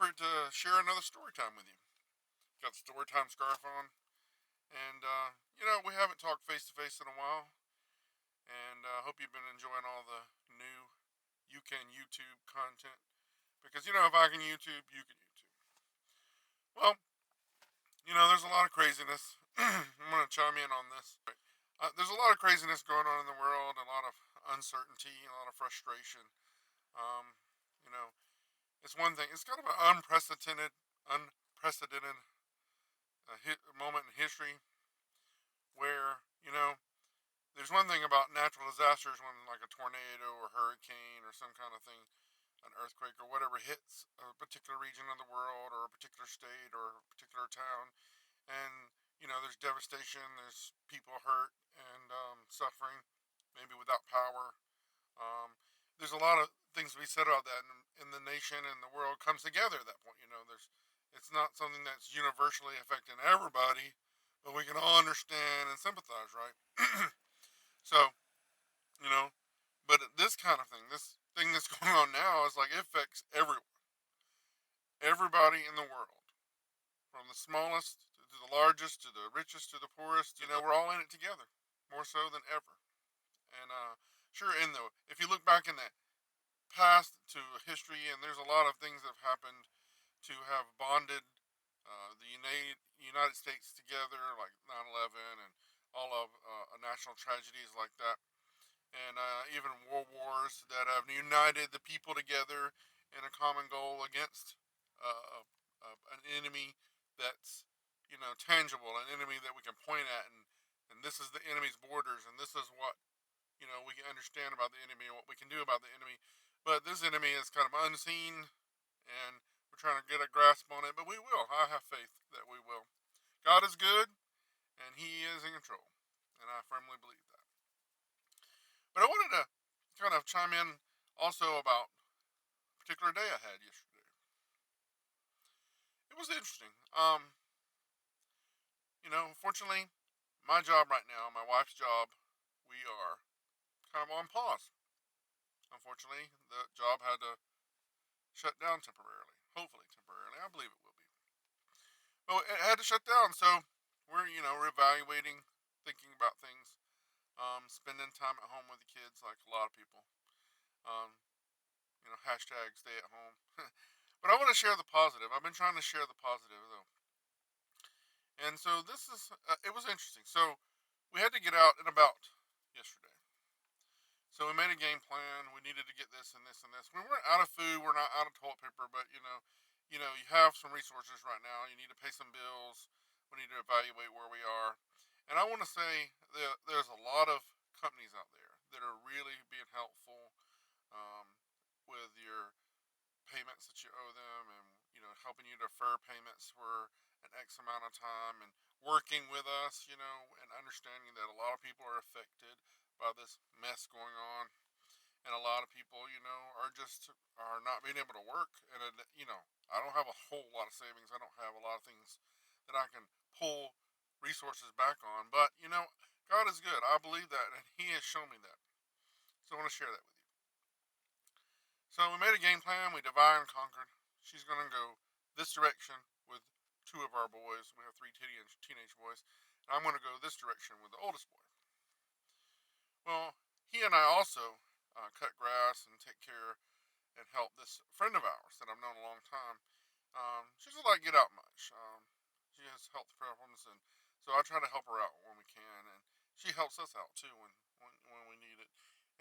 effort to share another story time with you. Got the story time scarf on, and we haven't talked face to face in a while, and hope you've been enjoying all the new You Can YouTube content. Because if I can YouTube, you can YouTube. Well, there's a lot of craziness. I'm gonna chime in on this. There's a lot of craziness going on in the world, a lot of uncertainty, a lot of frustration. Um, you know, it's one thing. It's kind of an unprecedented moment in history where there's one thing about natural disasters when like a tornado or hurricane or some kind of thing, an earthquake or whatever hits a particular region of the world or a particular state or a particular town, and there's devastation, there's people hurt and suffering, maybe without power. There's a lot of things to be said about that, and the nation and the world comes together at that point. There's it's not something that's universally affecting everybody, but we can all understand and sympathize, right? So, you know, but this kind of thing, this thing that's going on now, is like it affects everyone, everybody in the world, from the smallest to the largest, to the richest to the poorest. We're all in it together, more so than ever. And sure, if you look back in the past to history, and there's a lot of things that have happened to have bonded the United States together, like 9/11 and all of national tragedies like that, and even world wars that have united the people together in a common goal against an enemy that's tangible, an enemy that we can point at, and this is the enemy's borders, and this is what we can understand about the enemy and what we can do about the enemy. But this enemy is kind of unseen, and we're trying to get a grasp on it. But we will. I have faith that we will. God is good, and He is in control, and I firmly believe that. But I wanted to kind of chime in also about a particular day I had yesterday. It was interesting. Fortunately, my job right now, my wife's job, we are kind of on pause. Unfortunately, the job had to shut down temporarily. Hopefully temporarily. I believe it will be. But it had to shut down, so we're evaluating, thinking about things, spending time at home with the kids like a lot of people. Um, hashtag stay at home. But I want to share the positive. I've been trying to share the positive though. And so it was interesting. So we had to get out and about yesterday. So we made a game plan. We needed to get this and this and this. We weren't out of food. We're not out of toilet paper, but you have some resources right now. You need to pay some bills. We need to evaluate where we are. And I want to say that there's a lot of companies out there that are really being helpful um, with your payments that you owe them, and helping you defer payments for an X amount of time, and working with us, and understanding that a lot of people are affected by this mess going on, and a lot of people, are not being able to work, and I don't have a whole lot of savings. I don't have a lot of things that I can pull resources back on, but God is good. I believe that, and He has shown me that. So I want to share that with you. So we made a game plan. We divided and conquered. She's going to go this direction with two of our boys. We have three teenage boys. And I'm going to go this direction with the oldest boy. Well, he and I also cut grass and take care and help this friend of ours that I've known a long time. She doesn't like get out much. She has health problems, and so I try to help her out when we can, and she helps us out too when we need it.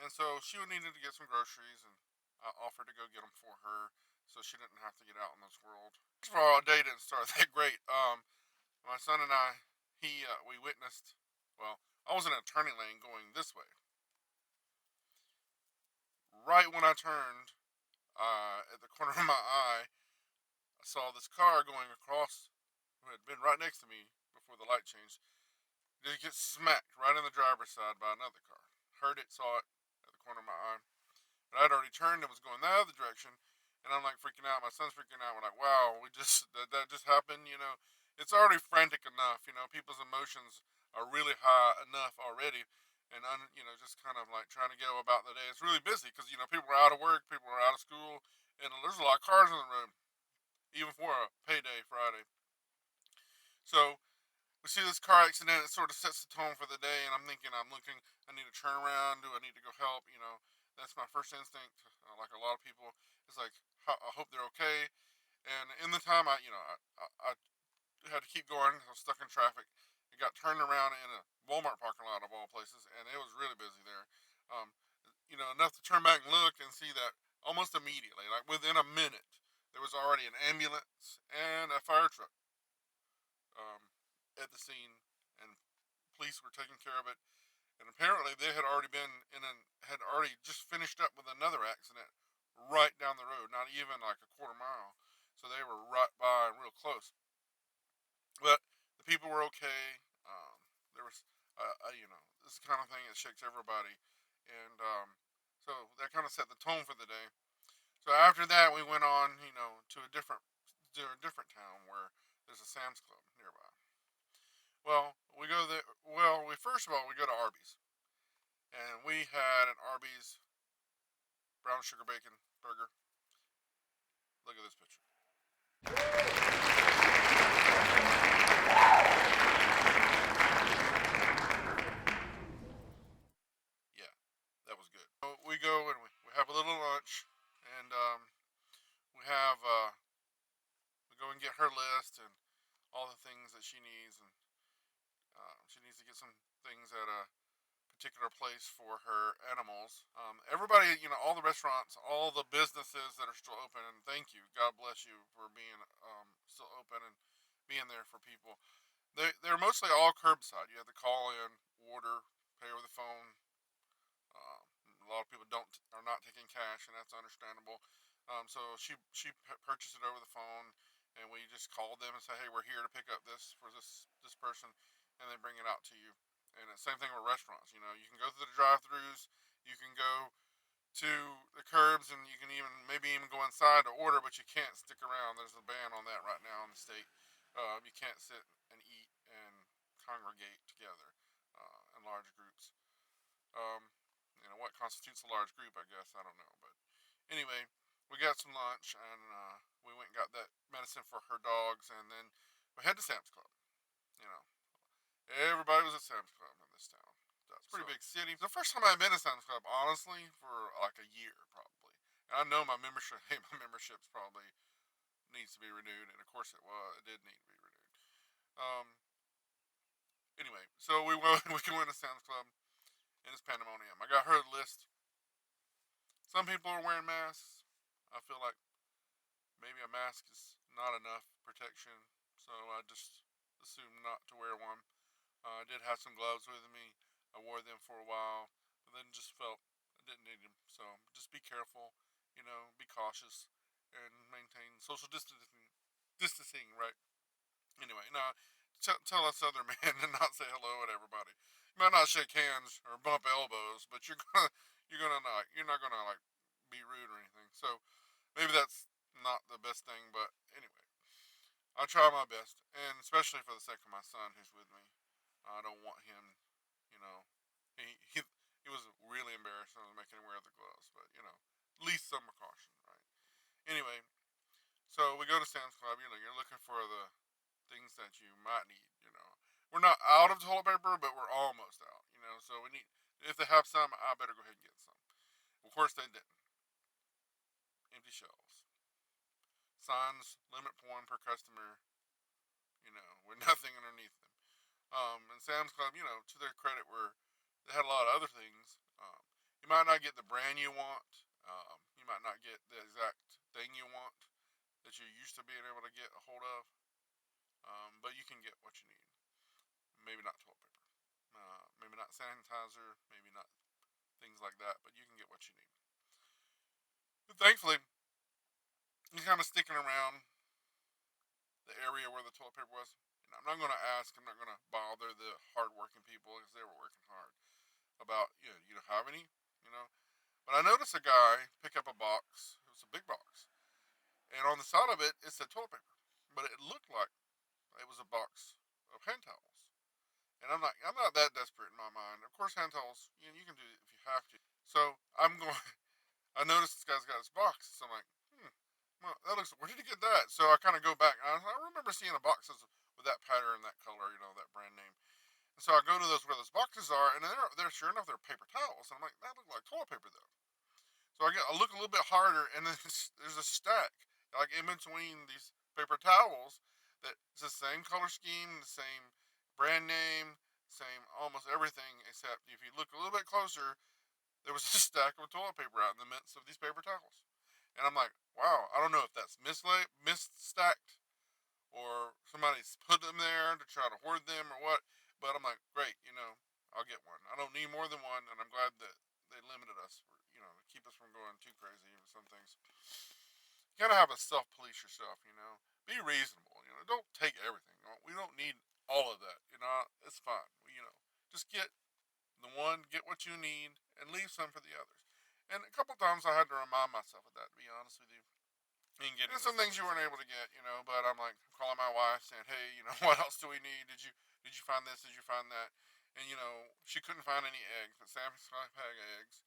And so she would needed to get some groceries, and I offered to go get them for her, so she didn't have to get out in this world. First of all, our day didn't start that great. My son and I, we witnessed. Well, I was in a turning lane going this way. Right when I turned, at the corner of my eye, I saw this car going across, who had been right next to me before the light changed. It get smacked right in the driver's side by another car. Heard it, saw it at the corner of my eye. But I'd already turned and was going the other direction, and I'm like freaking out. My son's freaking out. We're like, wow, that just happened. It's already frantic enough. People's emotions are really high enough already, and just kind of like trying to go about the day. It's really busy because people are out of work, people are out of school, and there's a lot of cars on the road. even for a payday Friday. So we see this car accident. It sort of sets the tone for the day, and I'm thinking, I'm looking. I need to turn around. Do I need to go help? That's my first instinct. Like a lot of people, it's like I hope they're okay. And in the time, I had to keep going. I was stuck in traffic. It got turned around in a Walmart parking lot of all places, and it was really busy there. Um, enough to turn back and look and see that almost immediately, like within a minute, there was already an ambulance and a fire truck um, at the scene, and police were taking care of it. And apparently, they had already just finished up with another accident right down the road, not even like a quarter mile. So they were right by and real close. But the people were okay. There was, this is the kind of thing that shakes everybody, and so that kind of set the tone for the day. So after that, we went on, to a different town where there's a Sam's Club nearby. Well, we go there. Well, we first of all we go to Arby's, and we had an Arby's brown sugar bacon burger. Look at this picture. Yeah, that was good. So we go and we have a little lunch, and we go and get her list and all the things that she needs, and she needs to get some things at a particular place for her animals. Everybody, all the restaurants, all the businesses that are still open, and thank you, God bless you for being still open and being there for people. They're mostly all curbside. You have to call in, order, pay over the phone. A lot of people are not taking cash, and that's understandable. So she purchased it over the phone, and we just called them and said, "Hey, we're here to pick up this for this person," and they bring it out to you. And the same thing with restaurants. You can go through the drive-throughs, you can go to the curbs, and you can maybe even go inside to order, but you can't stick around. There's a ban on that right now in the state. You can't sit and eat and congregate together in large groups. Um, what constitutes a large group, I guess. I don't know. But anyway, we got some lunch, and we went and got that medicine for her dogs, and then we head to Sam's Club. You know, Everybody was at Sam's Club in this town. That's a pretty big city. The first time I've been to Sam's Club, honestly, for like a year probably. And I know my membership, hey, my membership's probably needs to be renewed, and of course it was. It did need to be renewed. Um. Anyway, so we went. We went to Sam's Club, and it's pandemonium. I got her list. Some people are wearing masks. I feel like maybe a mask is not enough protection, so I just assumed not to wear one. I did have some gloves with me. I wore them for a while, but then just felt I didn't need them. So just be careful, be cautious, and maintain social distancing. Distancing, right? Anyway, now tell us other man to not say hello at everybody. You might not shake hands or bump elbows, but you're not gonna like be rude or anything. So maybe that's not the best thing, but anyway, I try my best, and especially for the sake of my son who's with me. I don't want him, you know, he he, he was really embarrassed when I was making him wear the gloves, but at least some precaution, right? Anyway, so we go to Sam's Club. You're looking for the things that you might need. We're not out of toilet paper, but we're almost out. So we need. If they have some, I better go ahead and get some. Of course, they didn't. Empty shelves. Signs limit one per customer. With nothing underneath them. And Sam's Club, to their credit, they had a lot of other things. You might not get the brand you want. You might not get the exact thing you want that you're used to being able to get a hold of. But you can get what you need. Maybe not toilet paper. Maybe not sanitizer. Maybe not things like that. But you can get what you need. But thankfully, you're kind of sticking around the area where the toilet paper was. I'm not going to ask. I'm not going to bother the hardworking people because they were working hard about, you don't have any, you know. But I noticed a guy pick up a box. It was a big box, and on the side of it said toilet paper, but it looked like it was a box of hand towels. And I'm not that desperate in my mind. Of course, hand towels, you can do it if you have to. So I'm going. I noticed this guy's got his box, so I'm like, well, that looks. Where did you get that? So I kind of go back. I remember seeing the boxes with that pattern, that color, that brand name. And so I go to those where those boxes are, and they're sure enough they're paper towels. And I'm like, that looks like toilet paper though. So I look a little bit harder, and then there's a stack like in between these paper towels that it's the same color scheme, the same brand name, same almost everything. Except if you look a little bit closer, there was a stack of toilet paper out in the midst of these paper towels. And I'm like, wow, I don't know if that's misstacked or somebody's put them there to try to hoard them or what. But I'm like, great, I'll get one. I don't need more than one, and I'm glad that they limited us, to keep us from going too crazy with some things. You gotta have a self-police yourself. Be reasonable. Don't take everything. We don't need all of that. It's fine. Just get the one, get what you need, and leave some for the others. And a couple times I had to remind myself of that, to be honest with you. And getting some things you weren't able to get. But I'm like calling my wife saying, hey, what else do we need? Did you find this? Did you find that? And she couldn't find any eggs, but Sam's had eggs,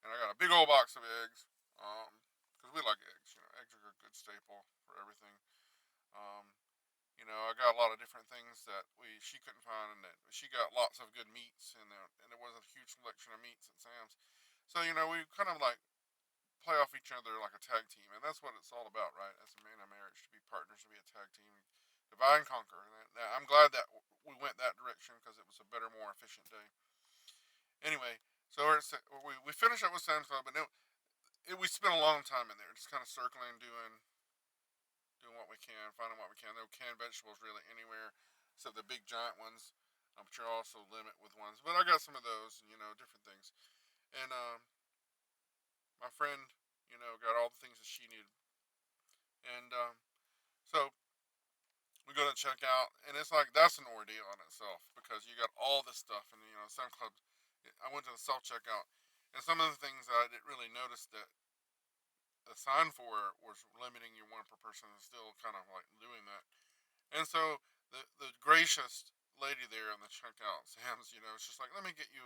and I got a big old box of eggs, because we like eggs. Eggs are a good staple for everything. Um, I got a lot of different things that she couldn't find, and that she got lots of good meats, and there wasn't a huge selection of meats at Sam's. So we kind of like play off each other like a tag team, and that's what it's all about, right? As a man in marriage, to be partners, to be a tag team, divide and conquer. And I'm glad that we went that direction because it was a better, more efficient day. Anyway, so we finished up with Sam's Club, and we spent a long time in there, just kind of circling, doing what we can, finding what we can. No canned vegetables really anywhere, except the big giant ones. But you're also limit with ones. But I got some of those, and different things. And my friend, got all the things that she needed. And so we go to check out, and it's like that's an ordeal in itself because you got all this stuff, and some clubs. I went to the self checkout, and some of the things I didn't really notice that the sign for was limiting you one per person, and still kind of like doing that. And so the gracious lady there in the checkout, Sam's, it's just like, let me get you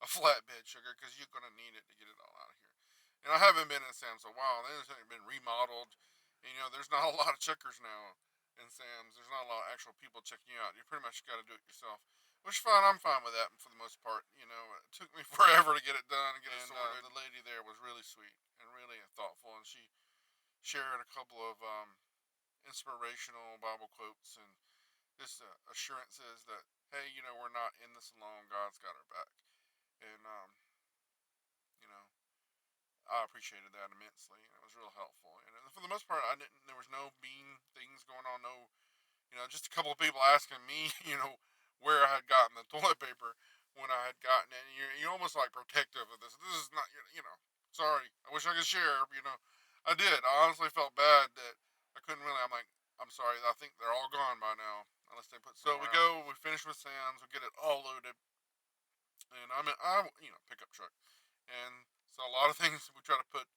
a flatbed, sugar, because you're gonna need it to get it all out of here. And I haven't been in Sam's a while. It's been remodeled. And, there's not a lot of checkers now in Sam's. There's not a lot of actual people checking you out. You pretty much got to do it yourself. Which is fine. I'm fine with that for the most part. It took me forever to get it done and get it sorted. The lady there was really sweet and really thoughtful, and she shared a couple of inspirational Bible quotes and just assurances that, hey, we're not in this alone. God's got our back. And, you know, I appreciated that immensely, and it was real helpful. And for the most part, there was no mean things going on. No, just a couple of people asking me, where I had gotten the toilet paper when I had gotten it. And you're almost like protective of this. This is not, sorry. I wish I could share. I did. I honestly felt bad that I couldn't really. I'm like, I'm sorry. I think they're all gone by now, unless they put. So we go. We finish with Sam's. We get it all loaded, and pickup truck, and so a lot of things we try to put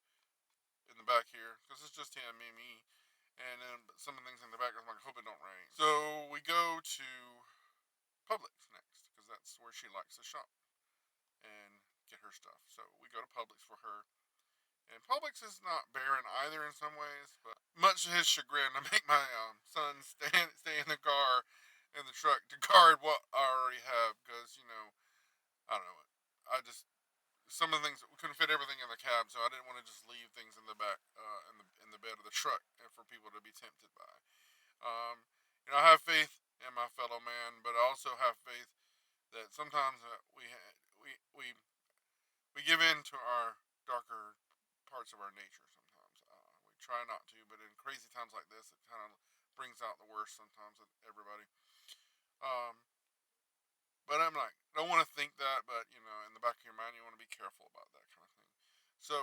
in the back here because it's just him, me, and then some of the things in the back. I'm like, hope it don't rain. So we go to Publix next because that's where she likes to shop and get her stuff. So we go to Publix for her. And Publix is not barren either in some ways, but much to his chagrin, I make my son stay in the car, in the truck, to guard what I already have, because, I don't know, some of the things, we couldn't fit everything in the cab, so I didn't want to just leave things in the back, in the bed of the truck, and for people to be tempted by. I have faith in my fellow man, but I also have faith that sometimes we give in to our darker parts of our nature sometimes. We try not to, but in crazy times like this, it kind of brings out the worst sometimes in everybody. Um, but I'm like, don't want to think that, but in the back of your mind, you want to be careful about that kind of thing. So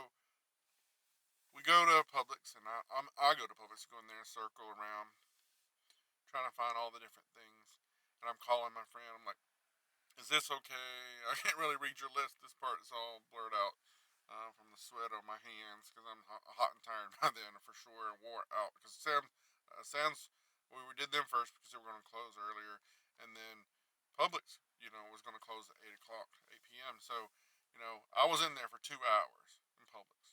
we go to Publix, and I go to Publix, go in there and circle around, trying to find all the different things. And I'm calling my friend. I'm like, is this okay? I can't really read your list. This part is all blurred out. From the sweat on my hands because I'm hot and tired by then for sure and wore out because Sam's we did them first because they were going to close earlier, and then Publix was going to close at 8 o'clock, 8 p.m. So I was in there for 2 hours in Publix.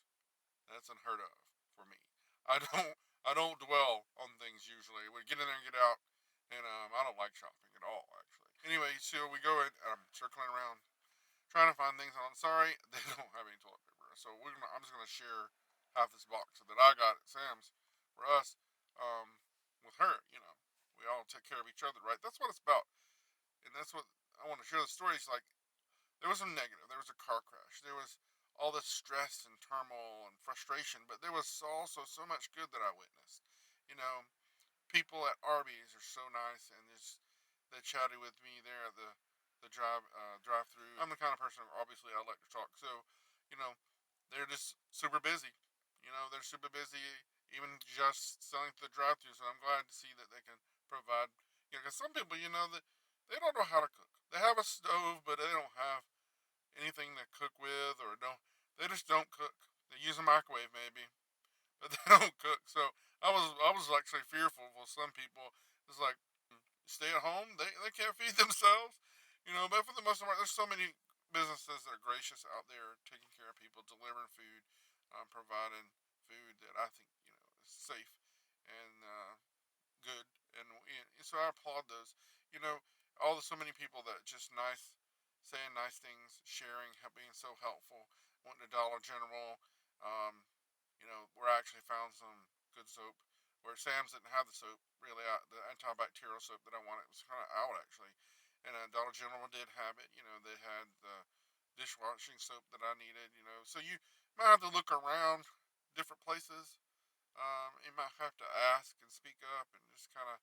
That's unheard of for me. I don't I don't dwell on things usually. We get in there and get out, and I don't like shopping at all actually. Anyway, so we go in, and I'm circling around trying to find things. And I'm sorry, they don't have any toilet paper, so I'm just gonna share half this box that I got at Sam's for us, um, with her. We all take care of each other, right? That's what it's about, and that's what I want to share. The stories like there was some negative. There was a car crash. There was all this stress and turmoil and frustration, but there was also so much good that I witnessed. You know, people at Arby's are so nice, and just they chatted with me there at the drive through. I'm the kind of person obviously I like to talk, so you know they're just super busy. They're super busy, even just selling to the drive through. So I'm glad to see that they can provide. Because some people, that they don't know how to cook. They have a stove, but they don't have anything to cook with, or don't. They just don't cook. They use a microwave maybe, but they don't cook. So I was actually fearful for some people. It's like stay at home. They can't feed themselves. But for the most part, there's so many businesses that are gracious out there, taking care of people, delivering food, providing food that I think is safe and good. And so I applaud those. You know, so many people that just nice, saying nice things, sharing, being so helpful. Went to Dollar General. Um, where I actually found some good soap. Where Sam's didn't have the soap, really, the antibacterial soap that I wanted. It was kind of out, actually. And Dollar General did have it. They had the dishwashing soap that I needed. So you might have to look around different places. You might have to ask and speak up and just kind of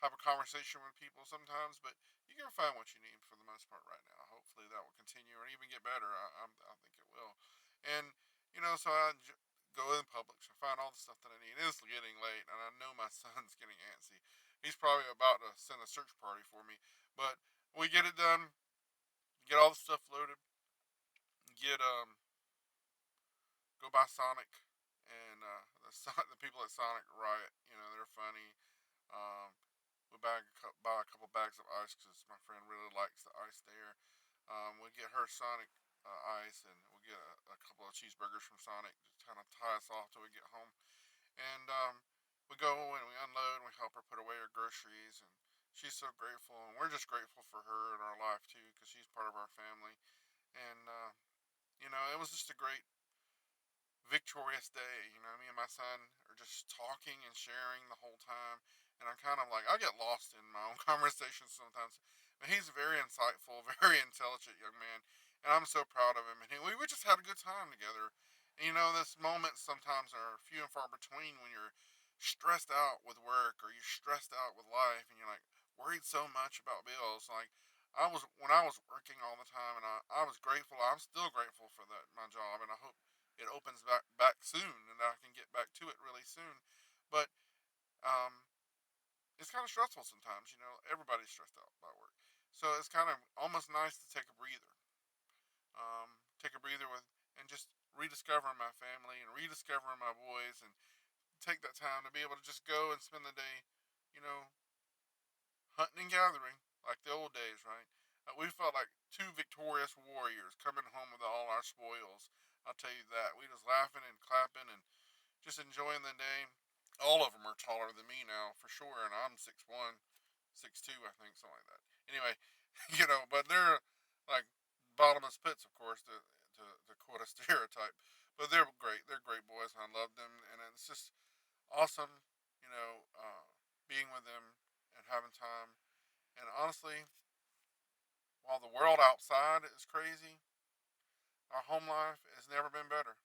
have a conversation with people sometimes, but you can find what you need for the most part right now. Hopefully that will continue or even get better. I think it will. And so go in Publix and find all the stuff that I need. It's getting late, and I know my son's getting antsy. He's probably about to send a search party for me, but we get it done. Get all the stuff loaded. Get Go buy Sonic, and the people at Sonic Riot. They're funny. Um, buy a couple bags of ice because my friend really likes the ice there. We get her Sonic ice, and we get a couple of cheeseburgers from Sonic to kind of tie us off till we get home. And we go and we unload and we help her put away her groceries. And she's so grateful, and we're just grateful for her in our life too because she's part of our family. And it was just a great victorious day. Me and my son are just talking and sharing the whole time. And I'm kind of like, I get lost in my own conversations sometimes. But he's a very insightful, very intelligent young man. And I'm so proud of him. And we just had a good time together. And this moments sometimes are few and far between when you're stressed out with work or you're stressed out with life and you're like worried so much about bills. Like, when I was working all the time, and I was grateful. I'm still grateful for my job, and I hope it opens back soon, and I can get back to it really soon. But um, it's kind of stressful sometimes. Everybody's stressed out by work, so it's kind of almost nice to take a breather, take a breather and just rediscovering my family and rediscovering my boys, and take that time to be able to just go and spend the day, you know, hunting and gathering like the old days, right? We felt like two victorious warriors coming home with all our spoils. I'll tell you that. We was laughing and clapping and just enjoying the day. All of them are taller than me now, for sure, and I'm 6'1", 6'2", I think, something like that. Anyway, but they're like bottomless pits, of course, to quote a stereotype. But they're great. They're great boys, and I love them, and it's just awesome, being with them and having time. And honestly, while the world outside is crazy, our home life has never been better.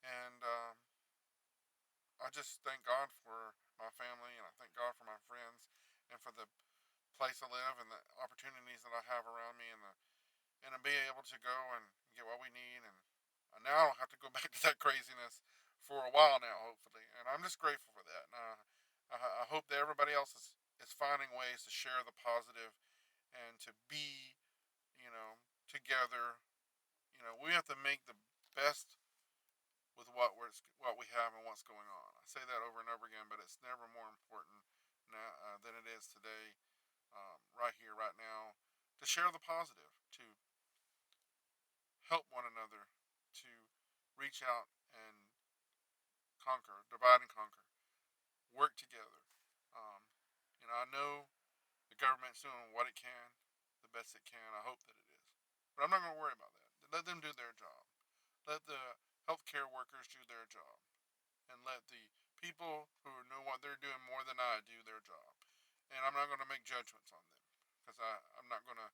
And I just thank God for my family, and I thank God for my friends, and for the place I live, and the opportunities that I have around me, and to be able to go and get what we need. And now I don't have to go back to that craziness for a while now, hopefully. And I'm just grateful for that. And I hope that everybody else is finding ways to share the positive and to be, together. We have to make the best with what we have and what's going on. I say that over and over again, but it's never more important now than it is today, right here, right now, to share the positive, to help one another, to reach out and conquer, divide and conquer. work together. Um, I know the government's doing what it can, the best it can. I hope that it is. But I'm not going to worry about that. Let them do their job. Let the healthcare workers do their job. And let the people who know what they're doing more than I do their job. And I'm not going to make judgments on them. Because I'm not going to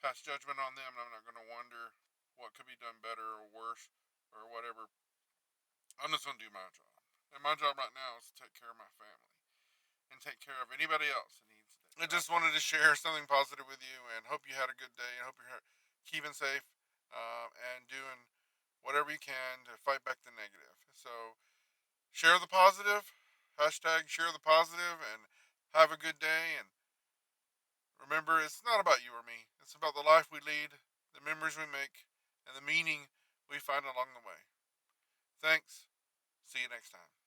pass judgment on them. And I'm not going to wonder what could be done better or worse or whatever. I'm just going to do my job. And my job right now is to take care of my family and take care of anybody else that needs it. I just wanted to share something positive with you and hope you had a good day. I hope you're keeping safe and doing whatever you can to fight back the negative. So share the positive, hashtag share the positive, and have a good day. And remember, it's not about you or me. It's about the life we lead, the memories we make, and the meaning we find along the way. Thanks. See you next time.